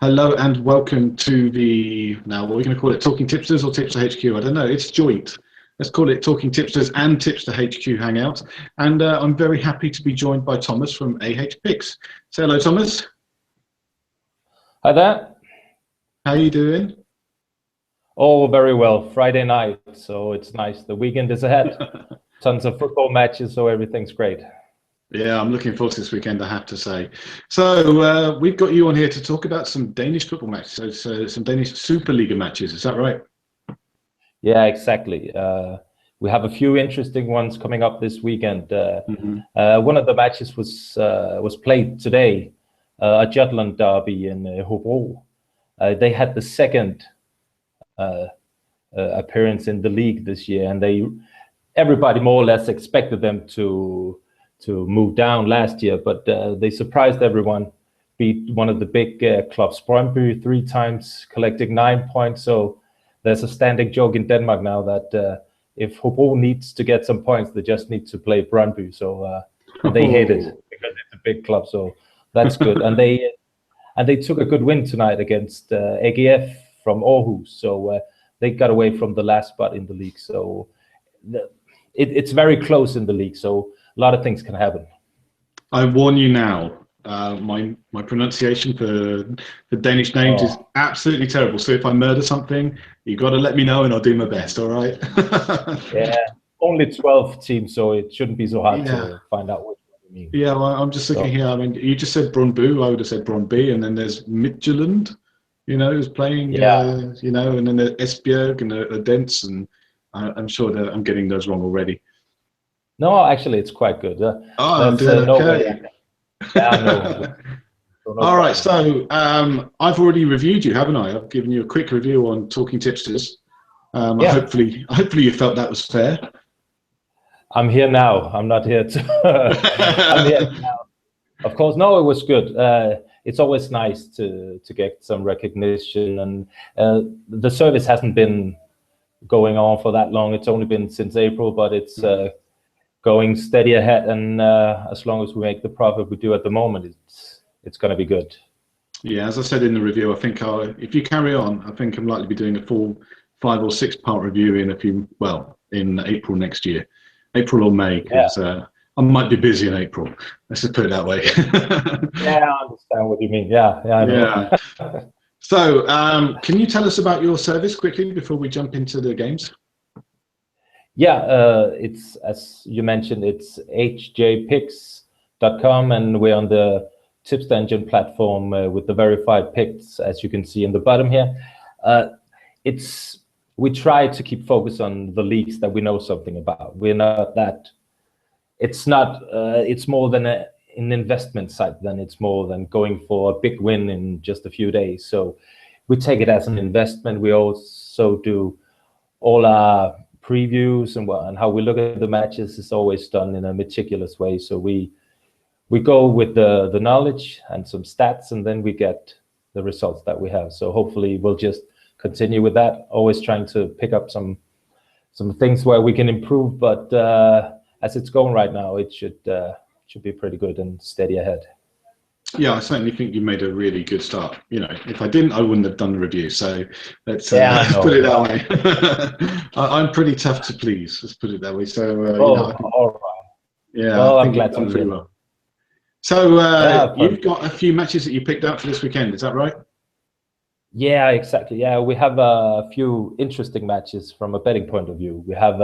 Hello and welcome to now what are we going to call it? Talking Tipsters or TipsterHQ? I don't know. It's joint. Let's call it Talking Tipsters and TipsterHQ Hangout. And I'm very happy to be joined by Thomas from Picks. Say hello, Thomas. Hi there. How are you doing? Oh, very well. Friday night, so it's nice. The weekend is ahead. Tons of football matches, so everything's great. Yeah, I'm looking forward to this weekend, I have to say. So we've got you on here to talk about some Danish football matches, so some Danish Superliga matches. Is that right? Yeah, exactly. We have a few interesting ones coming up this weekend. One of the matches was played today, a Jutland derby in Hobro. They had the second appearance in the league this year, and everybody more or less expected them to move down last year, but they surprised everyone, beat one of the big clubs, Brøndby, 3 times, collecting 9 points. So there's a standing joke in Denmark now that if Hobro needs to get some points, they just need to play Brøndby. So they hate it because it's a big club. So that's good. and they took a good win tonight against AGF from Aarhus. So they got away from the last spot in the league. So it's very close in the league. So a lot of things can happen. I warn you now. My pronunciation for the Danish names is absolutely terrible. So if I murder something, you got to let me know, and I'll do my best. All right? Yeah, only 12 teams, so it shouldn't be so hard to find out what you mean. Yeah, well, I'm just looking here. I mean, you just said Brøndby. I would have said Brøndby, and then there's Midtjylland. Who's playing. And then there's Esbjerg and Odense, and I'm sure that I'm getting those wrong already. No, actually, it's quite good. I'm doing okay. No All right, so I've already reviewed you, haven't I? I've given you a quick review on Talking Tipsters. Hopefully you felt that was fair. I'm here now. I'm not here to. I'm here now. Of course, no, it was good. It's always nice to get some recognition, and the service hasn't been going on for that long. It's only been since April, but it's going steady ahead, and as long as we make the profit we do at the moment, it's going to be good. Yeah, as I said in the review, I think if you carry on, I think I'm likely to be doing a full 5 or 6 part review in April next year, April or May, because I might be busy in April. Let's just put it that way. Yeah, I understand what you mean. Yeah, I know. Yeah. So, can you tell us about your service quickly before we jump into the games? Yeah, it's, as you mentioned, it's hjpicks.com, and we're on the Tipster engine platform with the verified picks, as you can see in the bottom here. We try to keep focus on the leagues that we know something about. We're not that. It's more than an investment site. Then it's more than going for a big win in just a few days. So we take it as an investment. We also do all our previews and how we look at the matches is always done in a meticulous way. So we go with the knowledge and some stats, and then we get the results that we have. So hopefully we'll just continue with that, always trying to pick up some things where we can improve. But as it's going right now, it should be pretty good and steady ahead. Yeah, I certainly think you made a really good start. If I didn't, I wouldn't have done the review. So let's put it that way. I'm pretty tough to please. Let's put it that way. So all right. Yeah, well, I think I'm glad you've done to pretty well. So you've got a few matches that you picked out for this weekend. Is that right? Yeah, exactly. Yeah, we have a few interesting matches from a betting point of view. We have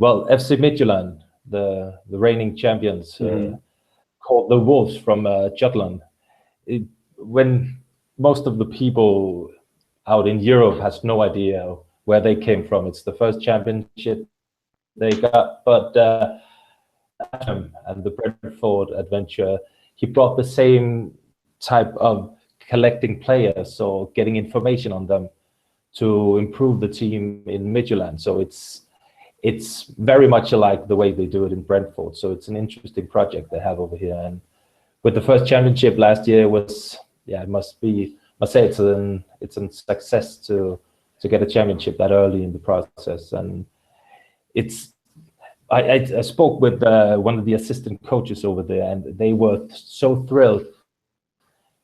FC Midtjylland, the reigning champions. Called the Wolves from Jutland. When most of the people out in Europe has no idea where they came from, it's the first championship they got. But and the Brentford adventure, he brought the same type of collecting players or getting information on them to improve the team in Midtjylland. So it's very much alike the way they do it in Brentford. So it's an interesting project they have over here. And with the first championship last year was, must say it's a success to get a championship that early in the process. And I spoke with one of the assistant coaches over there, and they were so thrilled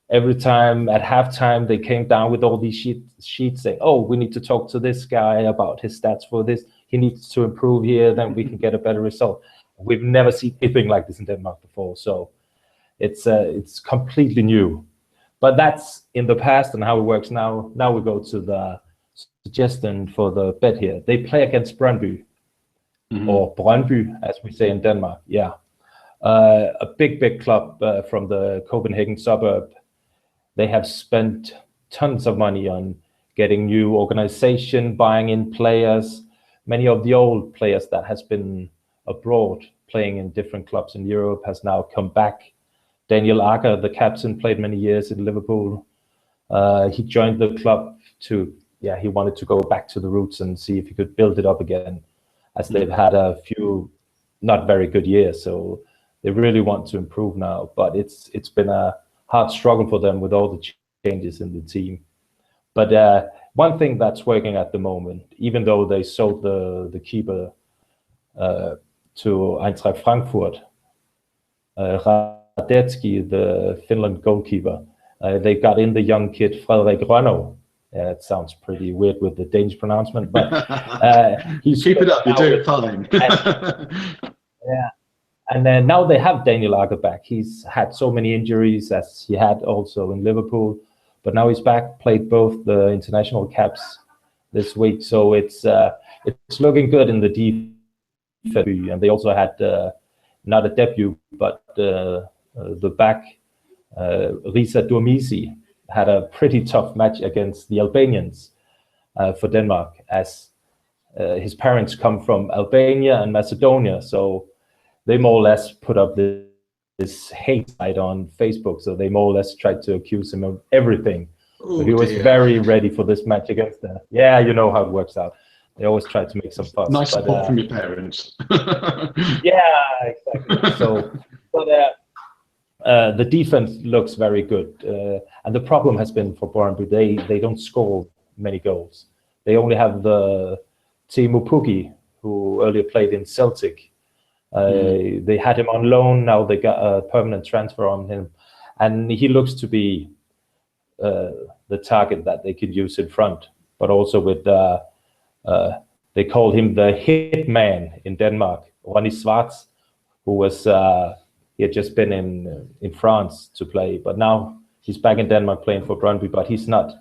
every time at halftime they came down with all these sheets saying, oh, we need to talk to this guy about his stats for this. He needs to improve here, then we can get a better result. We've never seen anything like this in Denmark before, so it's completely new. But that's in the past, and how it works now. Now we go to the suggestion for the bet here. They play against Brøndby, or Brøndby, as we say in Denmark. Yeah, a big club from the Copenhagen suburb. They have spent tons of money on getting new organization, buying in players. Many of the old players that has been abroad playing in different clubs in Europe has now come back. Daniel Akker, the captain, played many years in Liverpool. He joined the club he wanted to go back to the roots and see if he could build it up again, as they've had a few not very good years. So they really want to improve now, but it's been a hard struggle for them with all the changes in the team. But one thing that's working at the moment, even though they sold the keeper to Eintracht Frankfurt, Radetzky, the Finland goalkeeper, they got in the young kid Frederik Rønnow. It sounds pretty weird with the Danish pronouncement, but he's keep it up. You're doing fine. Yeah. And then now they have Daniel Akker back. He's had so many injuries, as he had also in Liverpool, but now he's back, played both the international caps this week. So it's looking good in the defense. And they also had not a debut, but the back, Risa Durmisi, had a pretty tough match against the Albanians for Denmark, as his parents come from Albania and Macedonia. So they more or less put up this hate site on Facebook. So they more or less tried to accuse him of everything. Oh, so he was very ready for this match against them. Yeah, you know how it works out. They always try to make some fuss. Nice support from your parents. Yeah, exactly. So, but the defense looks very good. And the problem has been for Brøndby, they don't score many goals. They only have the Teemu Pukki, who earlier played in Celtic. They had him on loan. Now they got a permanent transfer on him, and he looks to be the target that they could use in front. But also with they call him the hit man in Denmark, Ronny Schwartz, who was he had just been in France to play, but now he's back in Denmark playing for Brøndby. But he's not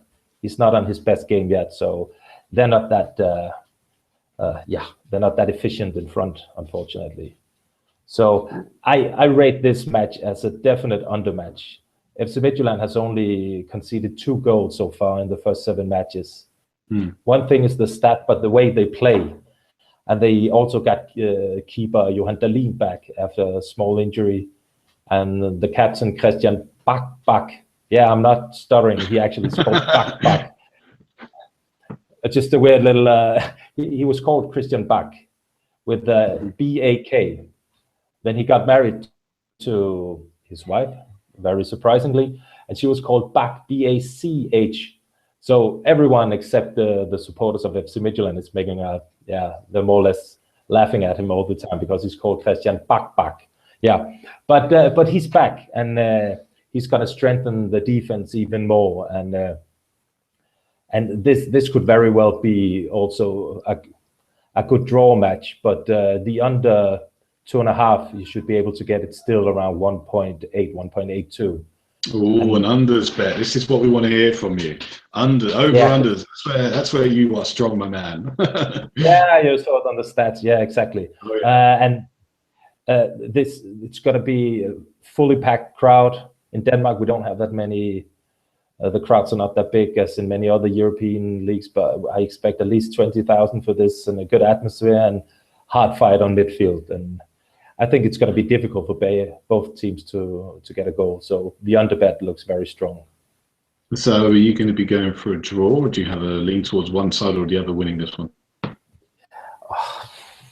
on his best game yet, so they're not that they're not that efficient in front, unfortunately. So I rate this match as a definite undermatch. FC Midtjylland has only conceded 2 goals so far in the first 7 matches. One thing is the stat, but the way they play. And they also got keeper Johan Dahlin back after a small injury. And the captain, Christian Bak. Yeah, I'm not stuttering. He actually is called Bak. Just a weird little... he was called Christian Bak with B-A-K. Then he got married to his wife, very surprisingly, and she was called Bak, B-A-C-H. So everyone except the supporters of FC Midtjylland is making they're more or less laughing at him all the time because he's called Christian Bak. Yeah, but he's back, and he's going to strengthen the defense even more, and this could very well be also a good draw match. But the under 2.5, you should be able to get it still around 1.8, 1.82. Oh, an unders bet. This is what we want to hear from you. Unders. That's where you are strong, my man. Yeah, you saw it on the stats. Yeah, exactly. Oh, yeah. It's going to be a fully packed crowd. In Denmark, we don't have that many. The crowds are not that big as in many other European leagues, but I expect at least 20,000 for this, and a good atmosphere and hard fight on midfield. And I think it's going to be difficult for both teams to get a goal. So the under bet looks very strong. So are you going to be going for a draw, or do you have a lean towards one side or the other winning this one?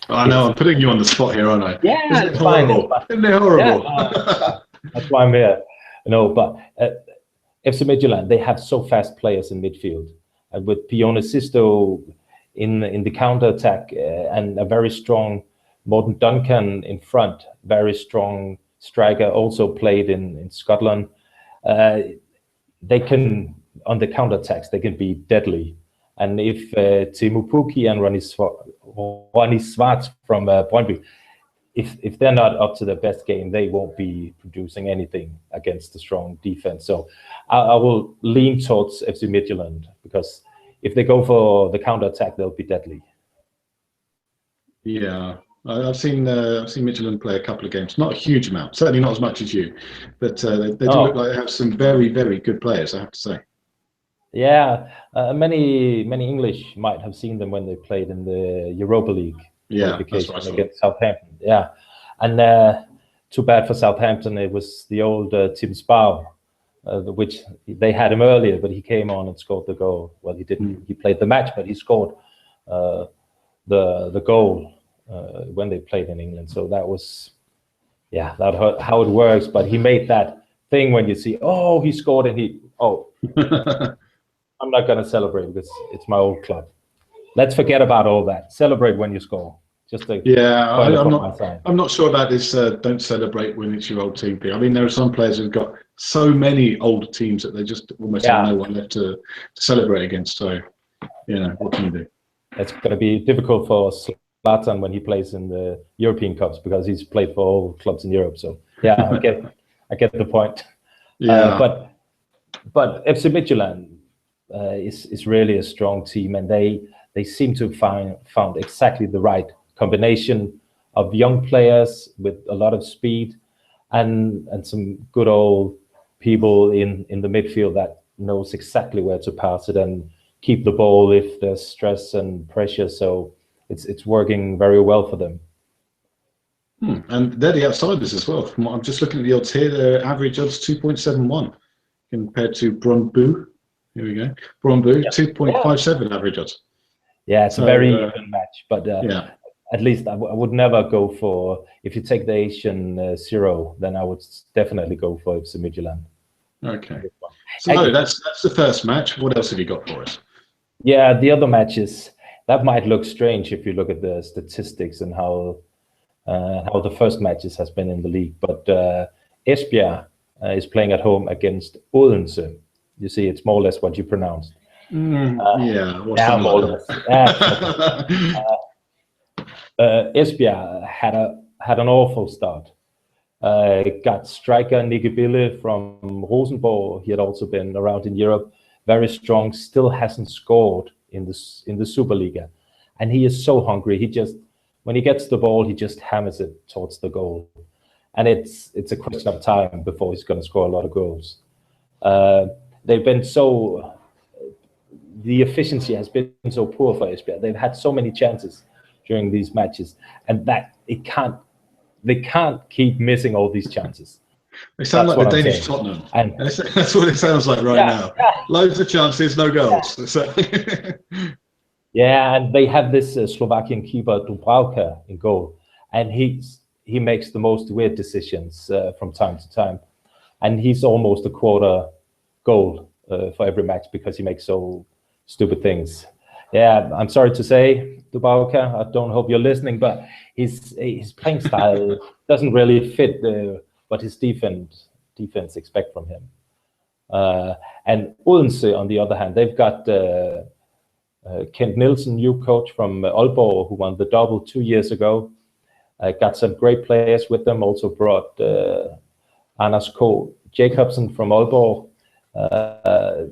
I know, I'm putting you on the spot here, aren't I? Yeah, it's fine. Isn't it horrible? Yeah, that's why I'm here. No, but FC Midtjylland, they have so fast players in midfield. And with Pione Sisto in the counter-attack and a very strong Morten Duncan in front, very strong striker, also played in Scotland. they can, on the counterattacks, they can be deadly. And if Teemu Pukki and Ronnie Schwartz from Brøndby, if they're not up to their best game, they won't be producing anything against the strong defense. So I will lean towards FC Midtjylland, because if they go for the counterattack, they'll be deadly. Yeah, I've seen Midtjylland play a couple of games, not a huge amount, certainly not as much as you, but they do look like they have some very, very good players, I have to say. Yeah, many English might have seen them when they played in the Europa League qualification against Southampton. Yeah, and too bad for Southampton. It was the old Tipstrr, which they had him earlier, but he came on and scored the goal. Well, he didn't. He played the match, but he scored the goal when they played in England. So that was, yeah, that how it works. But he made that thing when you see, oh, he scored, and I'm not going to celebrate because it's my old club. Let's forget about all that. Celebrate when you score. I'm not sure about this don't celebrate when it's your old team thing. I mean, there are some players who've got so many old teams that they just almost have no one left to celebrate against. So, what can you do? It's going to be difficult for Zlatan when he plays in the European Cups, because he's played for all clubs in Europe. So, yeah, I get the point. Yeah. But FC Midtjylland is really a strong team, and they seem to have found exactly the right combination of young players with a lot of speed and some good old people in the midfield that knows exactly where to pass it and keep the ball if there's stress and pressure. So it's working very well for them. And they're the outsiders as well. From what I'm just looking at the odds here, their average odds 2.71 compared to Brøndby. Here we go. Brøndby 2.57 average odds. Yeah, it's a very even match, but at least I would never go for, if you take the Asian zero, then I would definitely go for FC Midtjylland. Okay. So that's the first match. What else have you got for us? Yeah, the other matches, that might look strange if you look at the statistics and how the first matches has been in the league. But Esbjerg is playing at home against Odense. You see, it's more or less what you pronounced. More or less. Esbjerg had an awful start. Got striker Nicky Bille from Rosenborg. He had also been around in Europe, very strong. Still hasn't scored in the Superliga, and he is so hungry. When he gets the ball, he just hammers it towards the goal, and it's a question of time before he's going to score a lot of goals. They've been the efficiency has been so poor for Esbjerg. They've had so many chances during these matches, and they can't keep missing all these chances. They sound like the Danish Tottenham. And that's what it sounds like right now. Yeah. Loads of chances, no goals. Yeah. Yeah, and they have this Slovakian keeper Dubravka in goal, and he makes the most weird decisions from time to time, and he's almost a quarter goal for every match because he makes so stupid things. Yeah, I'm sorry to say, Dubravka, I don't hope you're listening, but his playing style doesn't really fit what his defense expect from him. And Odense, on the other hand, they've got Kent Nielsen, new coach from Aalborg, who won the double 2 years ago. Got some great players with them. Also brought Anders K. Jacobsen from Aalborg.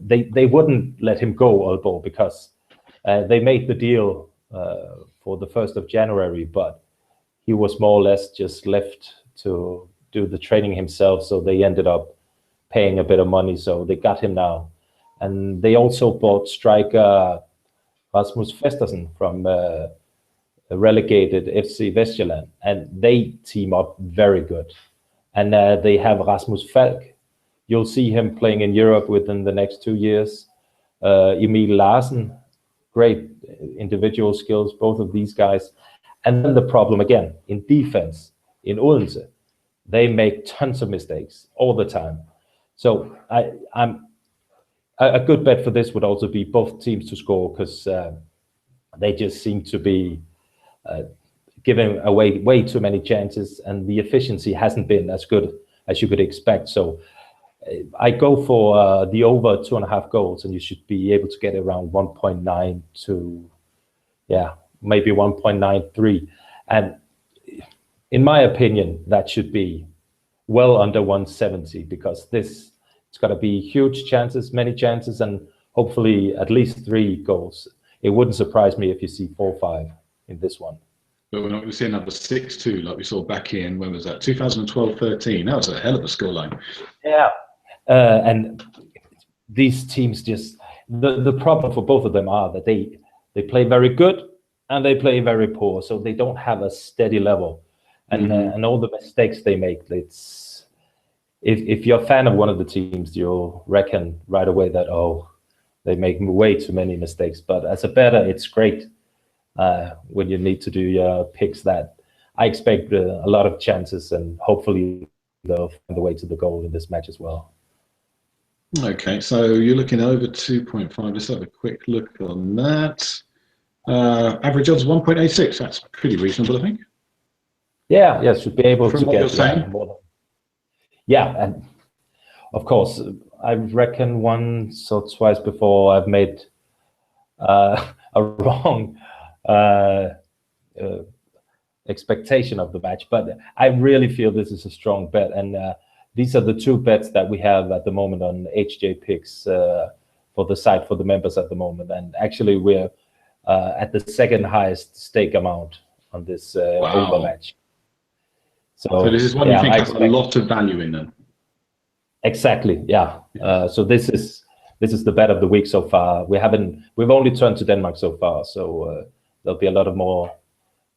They wouldn't let him go, Aalborg, because they made the deal for the 1st of January, but he was more or less just left to do the training himself. So they ended up paying a bit of money. So they got him now. And they also bought striker Rasmus Festersen from relegated FC Vestjylland, and they team up very good. And they have Rasmus Falk. You'll see him playing in Europe within the next 2 years. Emil Larsen, great individual skills, both of these guys. And then the problem again, in defense, in Odense, they make tons of mistakes all the time. So a good bet for this would also be both teams to score, because they just seem to be giving away way too many chances, and the efficiency hasn't been as good as you could expect. So I go for the over 2.5 goals, and you should be able to get around 1.9 to, yeah, maybe 1.93. And in my opinion, that should be well under 170, because it's got to be huge chances, many chances, and hopefully at least 3 goals. It wouldn't surprise me if you see 4-5 in this one. But we're not going to see another 6-2 like we saw back in, when was that, 2012-13? That was a hell of a scoreline. Yeah, and these teams just, the problem for both of them are that they play very good and they play very poor, so they don't have a steady level, and and all the mistakes they make, it's, if you're a fan of one of the teams, you'll reckon right away that, oh, they make way too many mistakes. But as a bettor, it's great when you need to do your picks, that I expect a lot of chances, and hopefully they'll find the way to the goal in this match as well. Okay, so you're looking over 2.5. Let's have a quick look on that. Average odds 1.86. That's pretty reasonable, I think. Yeah, should be able From to what get you're saying? more than, yeah, and of course, I reckon once or twice before I've made a wrong expectation of the match, but I really feel this is a strong bet, and these are the 2 bets that we have at the moment on HJ Picks for the site for the members at the moment, and actually we're at the 2nd highest stake amount on this over match. So this is one you think has a lot of value in them. Exactly, yeah. So this is the bet of the week so far. We've only turned to Denmark so far, so there'll be a lot of more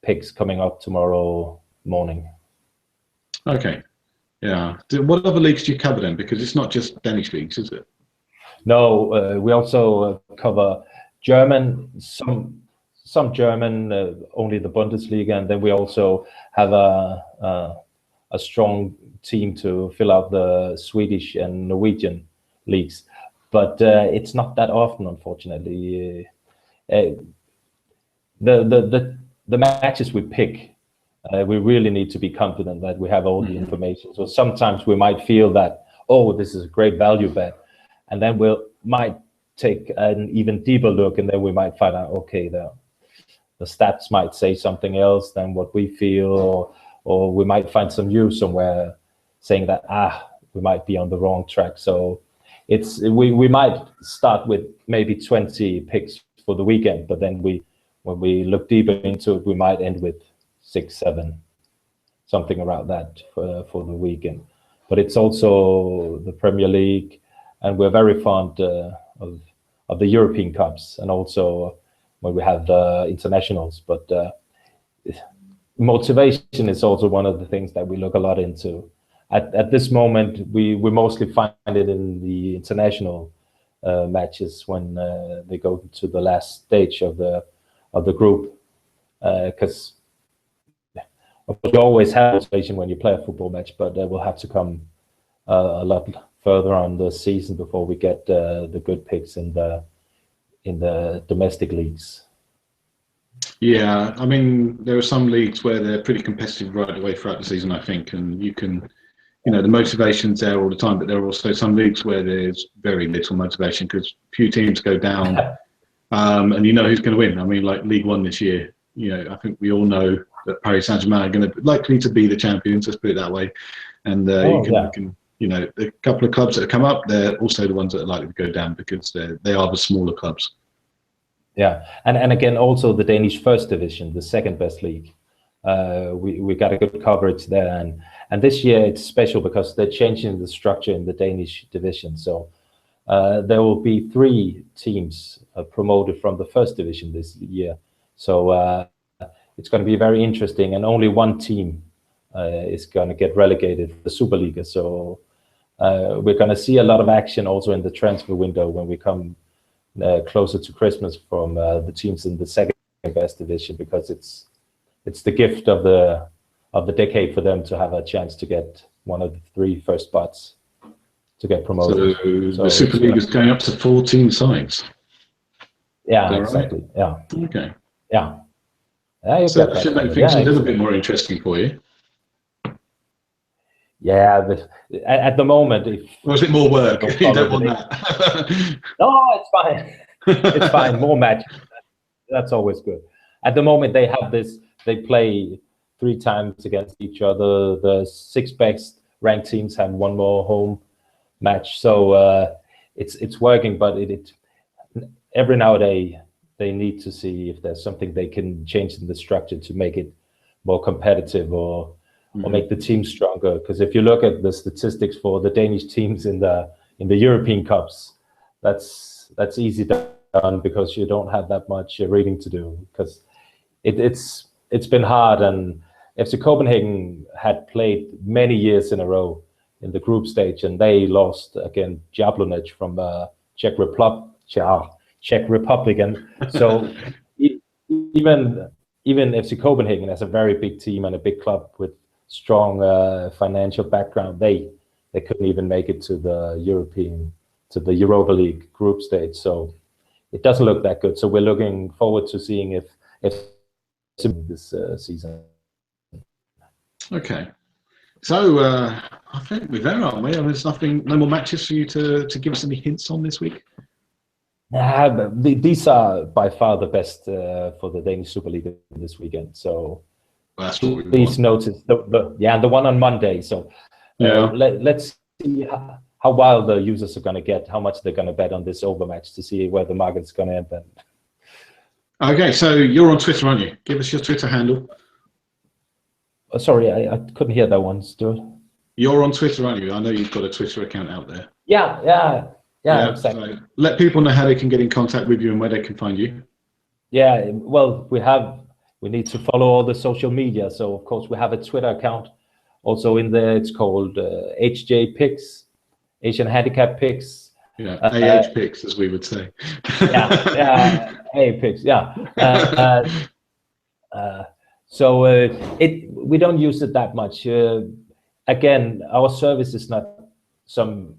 picks coming up tomorrow morning. Okay. Yeah. What other leagues do you cover then? Because it's not just Danish leagues, is it? No, we also cover German, some German, only the Bundesliga, and then we also have a strong team to fill out the Swedish and Norwegian leagues, but it's not that often, unfortunately. The matches we pick, we really need to be confident that we have all the information. So sometimes we might feel that, oh, this is a great value bet, and then might take an even deeper look, and then we might find out, okay, the stats might say something else than what we feel, or we might find some news somewhere saying that, we might be on the wrong track. So we might start with maybe 20 picks for the weekend, but then when we look deeper into it, we might end with 6, 7, something around that for the weekend. But it's also the Premier League, and we're very fond of the European Cups, and also when we have the internationals. But motivation is also one of the things that we look a lot into. At this moment, we mostly find it in the international matches when they go to the last stage of the group, because you always have motivation when you play a football match, but we'll have to come a lot further on the season before we get the good picks in the domestic leagues. Yeah, I mean, there are some leagues where they're pretty competitive right away throughout the season, I think, and you can, the motivation's there all the time, but there are also some leagues where there's very little motivation because few teams go down, and you know who's going to win. I mean, like League One this year, I think we all know that Paris Saint-Germain are going to likely to be the champions, let's put it that way, and you can a couple of clubs that have come up, they're also the ones that are likely to go down because they are the smaller clubs. Yeah, and again, also the Danish First Division, the 2nd best league. We got a good coverage there, and this year it's special because they're changing the structure in the Danish division. So there will be 3 teams promoted from the First Division this year. So it's going to be very interesting, and only 1 team is going to get relegated for the Superliga. So we're going to see a lot of action also in the transfer window when we come closer to Christmas from the teams in the 2nd best division, because it's the gift of the decade for them to have a chance to get one of the 3 first spots to get promoted. So the Superliga is going up to 14 sides. Yeah, exactly. Right? Yeah. Okay. Yeah. So that should make things a little bit more interesting for you. Yeah, at the moment, if or is it more work? You don't want that. No, it's fine. It's fine. More matches. That's always good. At the moment, they have this. They play 3 times against each other. The 6 best ranked teams have 1 more home match. So it's working, but every now and then they need to see if there's something they can change in the structure to make it more competitive or make the team stronger. Because if you look at the statistics for the Danish teams in the European Cups, that's easy done because you don't have that much reading to do. Because it's been hard, and FC Copenhagen had played many years in a row in the group stage, and they lost again Jablonec from Czech Republic. So even FC Copenhagen, as a very big team and a big club with strong financial background, they couldn't even make it to the Europa League group stage. So it doesn't look that good. So we're looking forward to seeing if this season. Okay. So I think we're there, aren't we? There's no more matches for you to give us any hints on this week? But these are by far the best for the Danish Superliga this weekend. So that's what we please notice the one on Monday. So let's see how wild the users are going to get, how much they're going to bet on this overmatch to see where the market's going to end then. Okay, so you're on Twitter, aren't you? Give us your Twitter handle. Oh, sorry, I couldn't hear that one, Stuart. You're on Twitter, aren't you? I know you've got a Twitter account out there. Yeah, exactly. So let people know how they can get in contact with you and where they can find you. Yeah, well, we need to follow all the social media. So of course we have a Twitter account. Also in there, it's called HJ Picks, Asian Handicap Picks. Yeah, AH Picks, as we would say. yeah, AH Picks. Yeah. So we don't use it that much. Again, our service is not some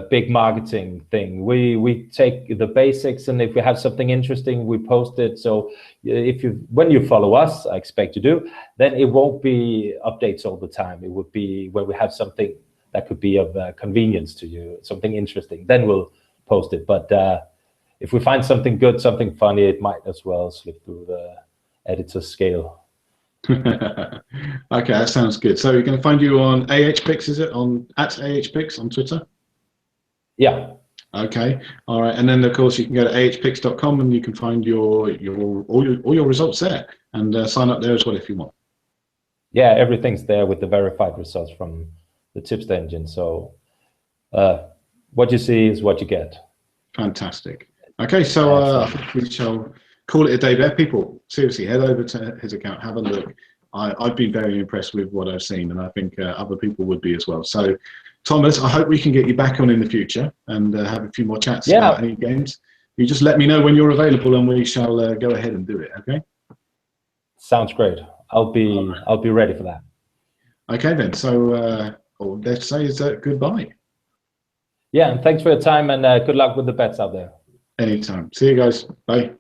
big marketing thing. We take the basics, and if we have something interesting, we post it. So when you follow us, I expect you do, then it won't be updates all the time. It would be when we have something that could be of convenience to you, something interesting, then we'll post it. But if we find something good, something funny, it might as well slip through the editor scale. Okay, that sounds good. So you're going to find you on AH Picks, is it? At AH Picks on Twitter? Yeah. Okay. All right. And then of course you can go to ahpicks.com and you can find all your results there, and sign up there as well if you want. Yeah, everything's there with the verified results from the Tipsterr engine. So what you see is what you get. Fantastic. Okay, so I think we shall call it a day there. People, seriously, head over to his account, have a look. I've been very impressed with what I've seen, and I think other people would be as well. So, Thomas, I hope we can get you back on in the future and have a few more chats about any games. You just let me know when you're available, and we shall go ahead and do it. Okay. Sounds great. I'll be ready for that. Okay then. So all let's say is goodbye. Yeah, and thanks for your time, and good luck with the bets out there. Anytime. See you guys. Bye.